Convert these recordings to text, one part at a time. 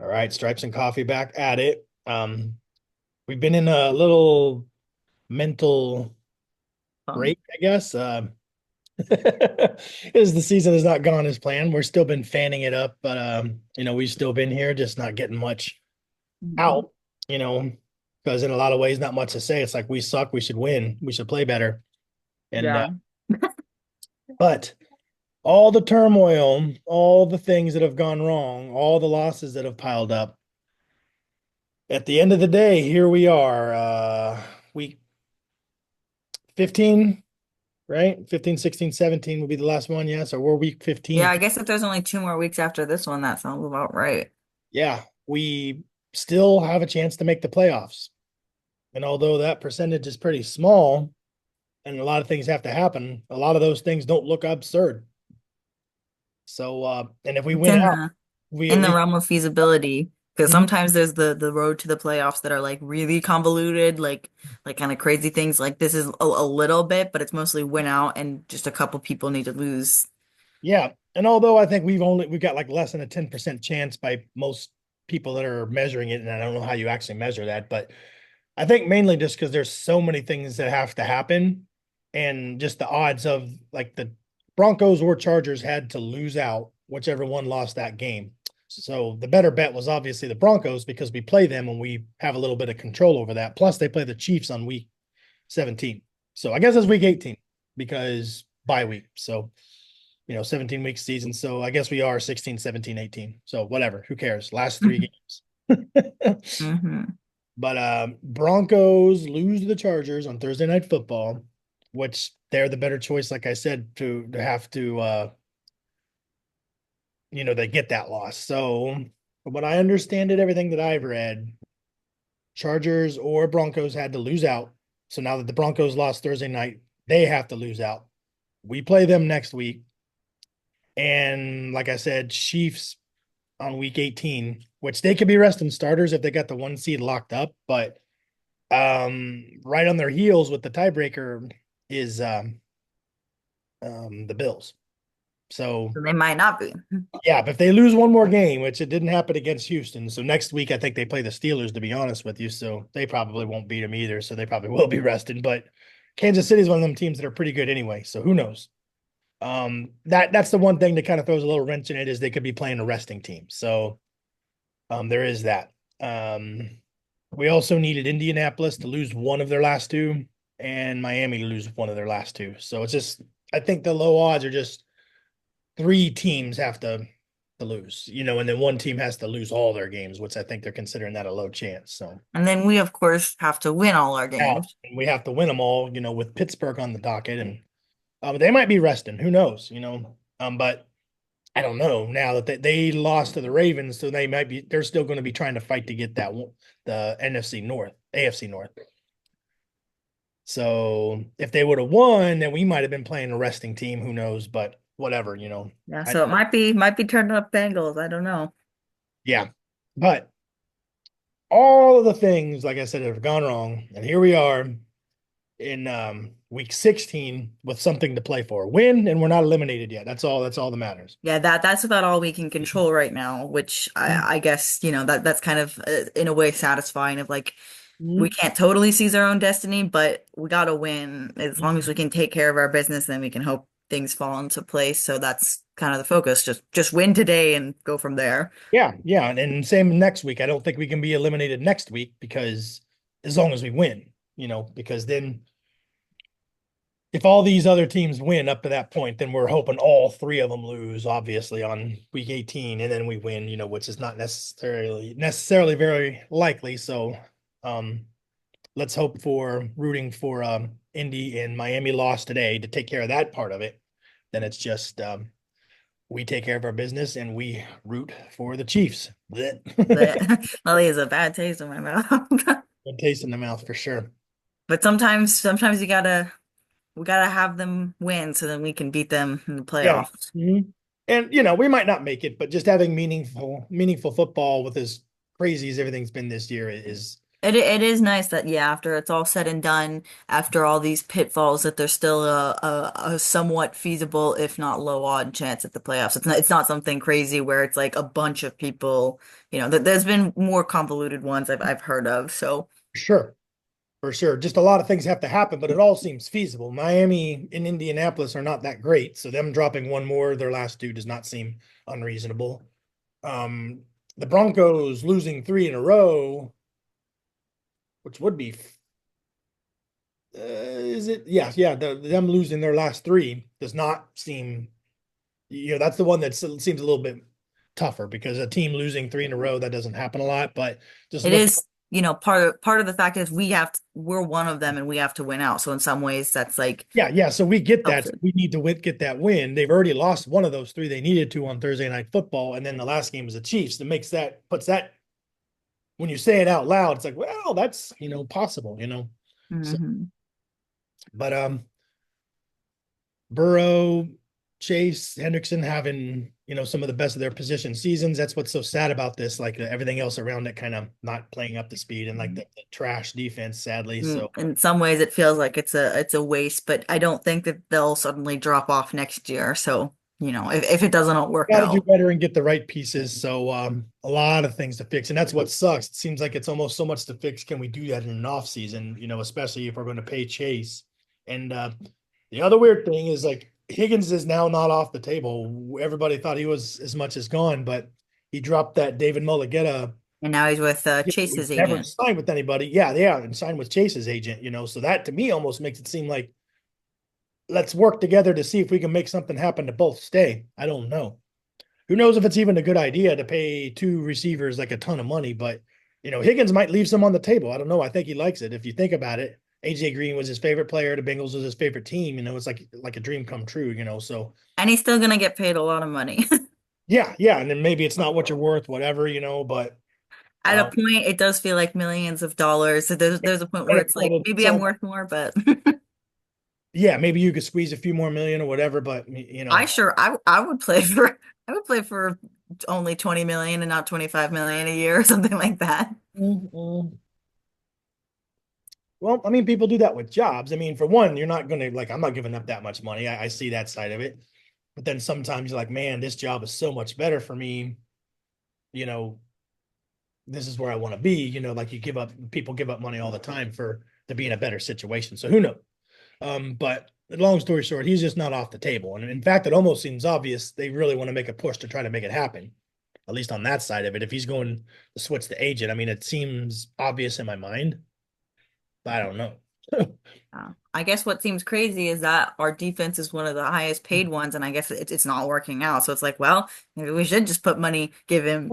All right, Stripes and Coffee back at it. We've been in a little mental Um, break, I guess. As the season has not gone as planned. We're still been fanning it up, but we've still been here, just not getting much mhm. out, you know, because in a lot of ways, not much to say. It's like we suck, we should win, we should play better. And Yeah. but all the turmoil, all the things that have gone wrong, all the losses that have piled up. At the end of the day, here we are, week 15, right? 15, 16, 17 will be the last one. Yeah. So we're week Yeah, 15. I guess if there's only 2 more weeks after this one, that sounds about right. Yeah. We still have a chance to make the playoffs. And although that percentage is pretty small and a lot of things have to happen, a lot of those things don't look absurd. So, and if we It's win in out, the we at in the least, realm of feasibility because Mhm. sometimes there's the road to the playoffs that are like really convoluted, like kind of crazy things. Like this is a little bit, but it's mostly win out and just a couple people need to lose. Yeah. And although I think we've got like less than a 10% chance by most people that are measuring it, and I don't know how you actually measure that, but I think mainly just because there's so many things that have to happen, and just the odds of like the Broncos or Chargers had to lose out, whichever one lost that game. So the better bet was obviously the Broncos because we play them and we have a little bit of control over that. Plus, they play the Chiefs on week 17. So I guess it's week 18 because bye week. So, 17 week season. So I guess we are 16, 17, 18. So whatever. Who cares? Last three games. Hmm. But Broncos lose to the Chargers on Thursday Night Football, which they're the better choice, like I said, to have to they get that loss. So from what I understand it, everything that I've read, Chargers or Broncos had to lose out. So now that the Broncos lost Thursday night, they have to lose out. We play them next week. And like I said, Chiefs on week 18, which they could be resting starters if they got the one seed locked up, but right on their heels with the tiebreaker is the Bills. So So they might not be. yeah, but if they lose one more game, which it didn't happen against Houston, so next week I think they play the Steelers. To be honest with you, so they probably won't beat them either. So they probably will be resting. But Kansas City is one of them teams that are pretty good anyway. So who knows? That's the one thing that kind of throws a little wrench in it is they could be playing a resting team. So there is that. Um, we also needed Indianapolis to lose one of their last two and Miami to lose one of their last two. So it's just, I think the low odds are just three teams have to lose, and then one team has to lose all their games, which I think they're considering that a low chance. So And then we, of course, have to win all our now games. we have to win them all, with Pittsburgh on the docket, and they might be resting. Who knows? But I don't know now that they lost to the Ravens, so they're still going to be trying to fight to get that one, the NFC North, AFC North. So if they would have won, then we might have been playing a resting team. Who knows? But whatever. Yeah, I so it might be turning up Bengals. I don't know. Yeah, but all of the things, like I said, have gone wrong, and here we are in week 16 with something to play for. Win, and we're not eliminated yet. That's all. That's all that matters. Yeah, that's about all we can control right now, which I guess, that's kind of in a way satisfying of like we Mhm. can't totally seize our own destiny, but we gotta win. As long as we can take care of our business, then we can hope things fall into place. So that's kind of the focus. Just win today and go from there. Yeah, yeah, and same next week. I don't think we can be eliminated next week because as long as we win, because then if all these other teams win up to that point, then we're hoping all three of them lose, obviously, on week 18, and then we win, which is not necessarily very likely. So um let's hope for rooting for Indy and Miami lost today to take care of that part of it. Then it's just we take care of our business and we root for the Chiefs. Good But Lily is a bad taste in my mouth. taste in the mouth for sure. But sometimes we gotta have them win so then we can beat them in the Yeah. playoffs. Mhm. And we might not make it, but just having meaningful football with as crazy as everything's been this year is It is nice that yeah, after it's all said and done, after all these pitfalls, that there's still a somewhat feasible, if not low odd chance at the playoffs. It's not something crazy where it's like a bunch of people, there's been more convoluted ones I've heard of. So Sure. For sure. Just a lot of things have to happen, but it all seems feasible. Miami and Indianapolis are not that great. So them dropping one more, their last two does not seem unreasonable. Um, the Broncos losing three in a row, which would be, is it? Yeah, yeah. Them losing their last three does not seem, that's the one that seems a little bit tougher because a team losing three in a row, that doesn't happen a lot. But just it look, is, part of the fact is we're one of them and we have to win out. So in some ways that's like yeah, yeah. So we get that. helps So it. we need to get that win. They've already lost one of those three they needed to on Thursday Night Football, and then the last game was the Chiefs. That puts that when you say it out loud, it's like, well, that's possible. So, Hmm. but Burrow, Chase, Hendrickson having some of the best of their position seasons. That's what's so sad about this. Like everything else around it, kind of not playing up to speed, and like the trash defense, sadly. So In some ways it feels like it's a waste, but I don't think that they'll suddenly drop off next year. So, if it doesn't all work got to do out. better and get the right pieces. So a lot of things to fix, and that's what sucks. It seems like it's almost so much to fix. Can we do that in an off season? Especially if we're going to pay Chase. And the other weird thing is like Higgins is now not off the table. Everybody thought he was as much as gone, but he dropped that David Mulligetta. And now he's with He Chase's never agent. signed with anybody. Yeah, yeah, and signed with Chase's agent. So that to me almost makes it seem like let's work together to see if we can make something happen to both stay. I don't know. Who knows if it's even a good idea to pay two receivers like a ton of money, but Higgins might leave some on the table. I don't know. I think he likes it. If you think about it, AJ Green was his favorite player. The Bengals was his favorite team. It's like a dream come true. So And he's still gonna get paid a lot of money. yeah, yeah. And then maybe it's not what you're worth, whatever, but At a um, point, it does feel like millions of dollars. So there's a point where it's like maybe I'm worth more, but yeah, maybe you could squeeze a few more million or whatever, but I would play for I would play for only 20 million and not 25 million a year or something like that. mm, well, I mean, people do that with jobs. I mean, for one, you're not gonna like, I'm not giving up that much money. I see that side of it. But then sometimes you're like, man, this job is so much better for me. You know, this is where I want to be. Like people give up money all the time to be in a better situation. So who knows? But long story short, he's just not off the table. And in fact, it almost seems obvious they really want to make a push to try to make it happen, at least on that side of it. If he's going to switch the agent, I mean, it seems obvious in my mind, but I don't know. I guess what seems crazy is that our defense is one of the highest paid ones, and I guess it's not working out. So it's like, well, maybe we should just put money, give him,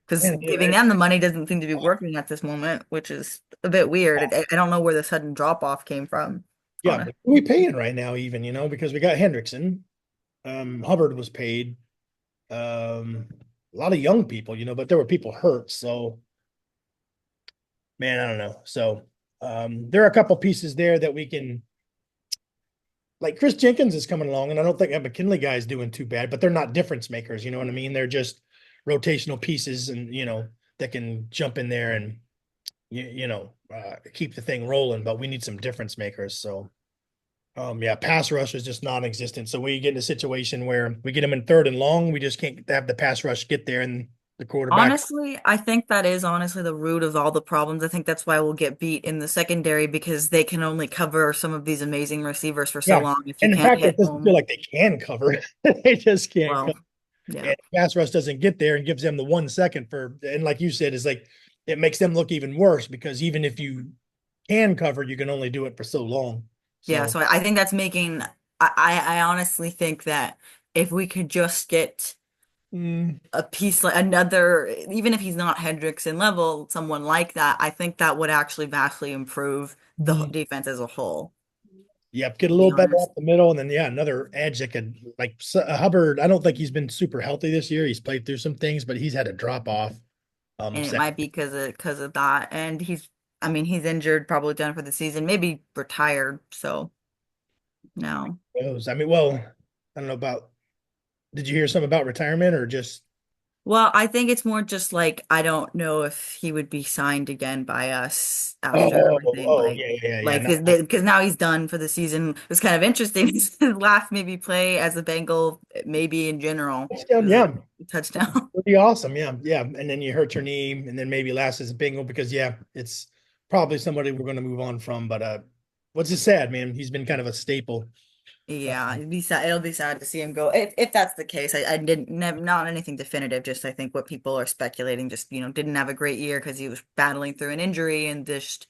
because Man, giving them the money doesn't seem to be working at this moment, which is a bit weird. I don't know where the sudden drop off came from, yeah, honestly. but who are we paying right now, even, because we got Hendrickson. Hubbard was paid. A lot of young people, but there were people hurt. So, man, I don't know. So, there are a couple pieces there that we can, like Chris Jenkins is coming along, and I don't think that McKinley guy is doing too bad, but they're not difference makers. You know what I mean? They're just rotational pieces, and that can jump in there and keep the thing rolling. But we need some difference makers. So, yeah, pass rush is just non-existent. So we get in a situation where we get them in third and long, we just can't have the pass rush get there, and the quarterback. Honestly, I think that is honestly the root of all the problems. I think that's why we'll get beat in the secondary because they can only cover some of these amazing receivers for so Yeah, long if you and in can't fact, hit it doesn't feel home. like they can cover it. They just can't Well, cover. yeah. And pass rush doesn't get there and gives them the 1 second and like you said, is like it makes them look even worse because even if you can cover, you can only do it for so long. Yeah, So, so I think that's making I honestly think that if we could just get mm, a piece like another, even if he's not Hendrickson level, someone like that, I think that would actually vastly improve the mm, defense as a whole, yep, get a to be little better honest. off the middle, and then yeah, another edge that could like Hubbard. I don't think he's been super healthy this year. He's played through some things, but he's had a drop off. And it Second might be because of that. And I mean, he's injured, probably done for the season, maybe retired. So no. goes. I mean, well, I don't know about. Did you hear something about retirement or just? Well, I think it's more just like I don't know if he would be signed again by us after Oh, everything. oh, yeah, yeah, yeah. Like No, because now he's done for the season. It was kind of interesting. His last maybe play as a Bengal, maybe in general, touchdown, was a yeah. touchdown. Would be awesome. Yeah, yeah. And then you hurt your knee, and then maybe last is bingo because yeah, it's probably somebody we're going to move on from. But what's it sad, man? He's been kind of a staple. Yeah, it'd be sad. It'll be sad to see him go. If that's the case, I didn't not anything definitive. Just I think what people are speculating, just didn't have a great year because he was battling through an injury and just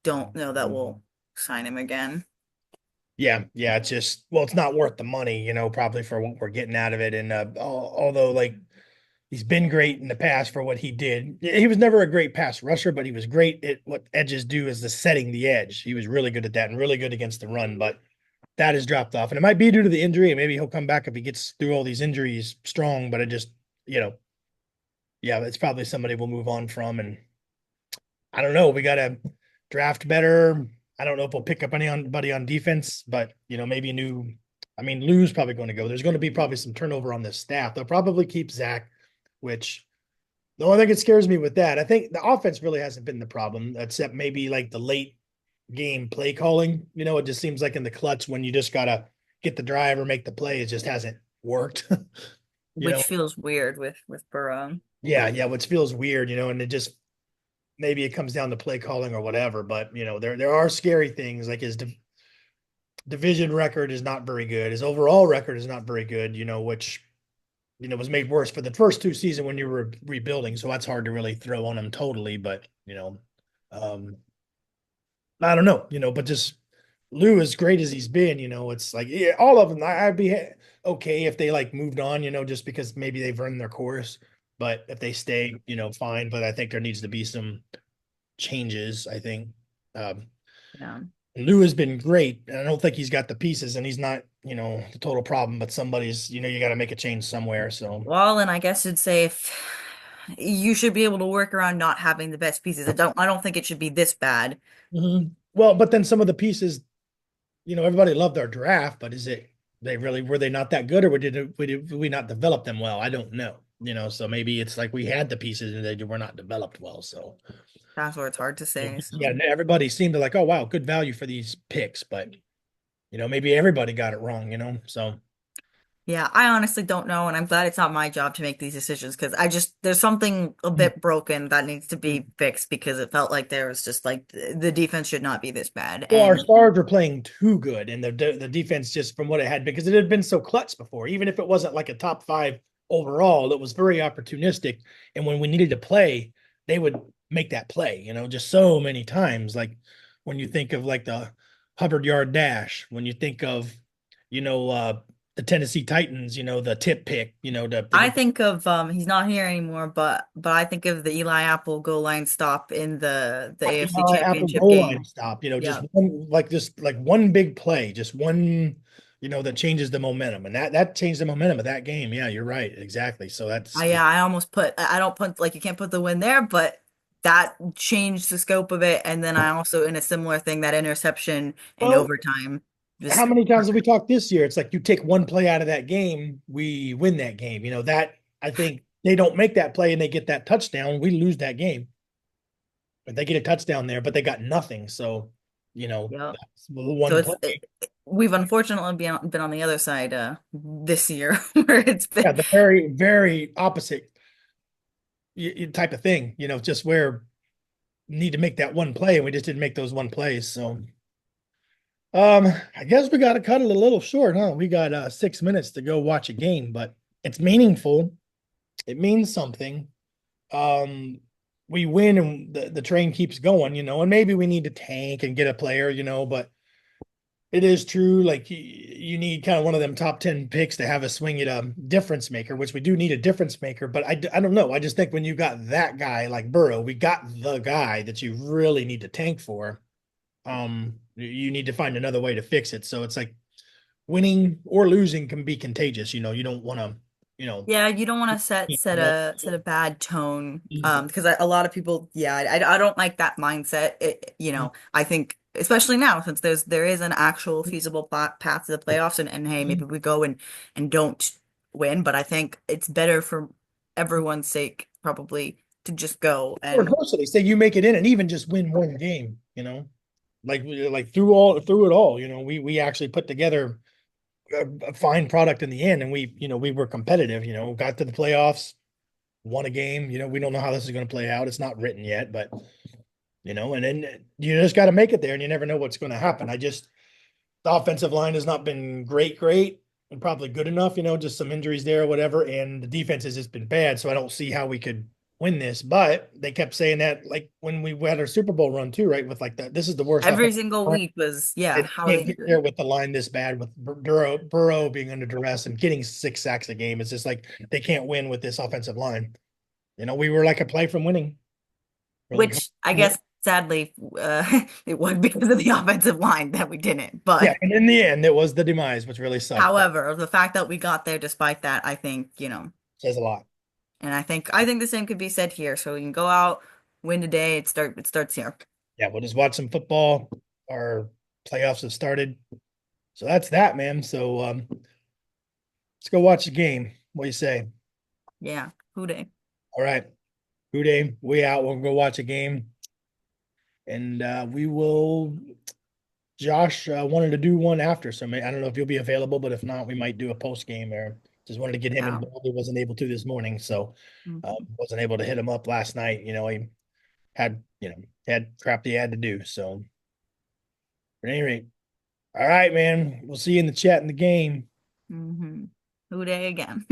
don't know that we'll sign him again. Yeah, yeah. It's just well, it's not worth the money, probably for what we're getting out of it. And although like he's been great in the past for what he did, he was never a great pass rusher, but he was great at what edges do is the setting the edge. He was really good at that and really good against the run, but that has dropped off. And it might be due to the injury, and maybe he'll come back if he gets through all these injuries strong. But it just, you know, yeah, it's probably somebody we'll move on from. And I don't know. We got to draft better. I don't know if we'll pick up anybody on defense, but maybe a new. I mean, Lou's probably going to go. There's going to be probably some turnover on this staff. They'll probably keep Zach, which the only thing that scares me with that, I think the offense really hasn't been the problem, except maybe like the late game play calling. It just seems like in the clutch when you just gotta get the drive or make the play, it just hasn't worked. you know, Which feels weird with Burrow. yeah, yeah, which feels weird, and it just maybe it comes down to play calling or whatever. But there are scary things like his division record is not very good. His overall record is not very good. Which was made worse for the first two seasons when you were rebuilding. So that's hard to really throw on him totally. But um, I don't know, but just Lou, as great as he's been, it's like yeah, all of them. I'd be okay if they like moved on, just because maybe they've run their course. But if they stay, fine. But I think there needs to be some changes. I think um, Yeah. Lou has been great, and I don't think he's got the pieces, and he's not, the total problem. But somebody's, you got to make a change somewhere. So. Well, and I guess it'd say if you should be able to work around not having the best pieces. I don't think it should be this bad. Mhm. Well, but then some of the pieces, everybody loved our draft, but is it they really were they not that good, or did we not develop them well? I don't know. So maybe it's like we had the pieces and they were not developed well. So That's where it's hard to say. yeah, So everybody seemed to like, oh wow, good value for these picks, but maybe everybody got it wrong. So yeah, I honestly don't know, and I'm glad it's not my job to make these decisions because there's something a bit broken that needs to be fixed because it felt like there was just like the defense should not be this bad. well, our And stars were playing too good, and the defense just from what it had because it had been so clutch before. Even if it wasn't like a top five overall, it was very opportunistic. And when we needed to play, they would make that play. Just so many times. Like when you think of like the Hubbard yard dash, when you think of you know uh, the Tennessee Titans, the tip pick, to I get think of he's not here anymore, but I think of the Eli Apple goal line stop in the AFC Apple Championship goal line game. stop, Yeah. just like one big play, just one, that changes the momentum. And that changed the momentum of that game. Yeah, you're right. Exactly. So that's Yeah, I almost put I don't put like you can't put the win there, but that changed the scope of it. And then I also in a similar thing, that interception in well, overtime how just many times have we talked this year? It's like you take one play out of that game, we win that game. That I think they don't make that play and they get that touchdown, we lose that game. But they get a touchdown there, but they got nothing. So, yeah. that's the So one play. we've unfortunately been on the other side this year where it's been Yeah, the very, very opposite type of thing, just where need to make that one play and we just didn't make those one plays. So I guess we got to cut it a little short, huh? We got 6 minutes to go watch a game, but it's meaningful. It means something. Um we win and the train keeps going, and maybe we need to tank and get a player, but it is true. Like you need kind of one of them top 10 picks to have a swing at a difference maker, which we do need a difference maker. But I don't know. I just think when you got that guy like Burrow, we got the guy that you really need to tank for. You need to find another way to fix it. So it's like winning or losing can be contagious. You don't want to, you know, Yeah, you don't want to set a bad tone because a lot of people I don't like that mindset. I think especially now since there is an actual feasible path to the playoffs and hey maybe we go and don't win, but I think it's better for everyone's sake, probably to just go Or and closely, say you make it in and even just win one game, like through it all, we actually put together a fine product in the end, and we were competitive, got to the playoffs, won a game. We don't know how this is going to play out. It's not written yet, but and then you just got to make it there, and you never know what's going to happen. The offensive line has not been great, and probably good enough, just some injuries there or whatever. And the defense has just been bad. So I don't see how we could win this. But they kept saying that, like when we had our Super Bowl run too, right? With like this is the worst every offensive single line. week was, yeah, They how are they can't get doing? there with the line this bad, with Burrow being under duress and getting 6 sacks a game. It's just like they can't win with this offensive line. We were like a play from winning. We're like, Which I guess sadly it was because of the offensive line that we didn't. yeah. But And in the end, it was the demise, which really sucked, but however, the fact that we got there despite that, I think, says a lot. and I think the same could be said here. So we can go out, win today, it starts here. Yeah, we'll just watch some football. Our playoffs have started. So that's that, man. So let's go watch the game. What do you say? Yeah. Who day? All right. Day, we out. We'll go watch a game. And we will Josh wanted to do one after, so I don't know if you'll be available, but if not, we might do a post game there. Just wanted to get him Yeah. involved. He wasn't able to this morning, so Mhm. wasn't able to hit him up last night. He had crap he had to do. So at any rate, all right, man. We'll see you in the chat in the game. Mhm. Who day again?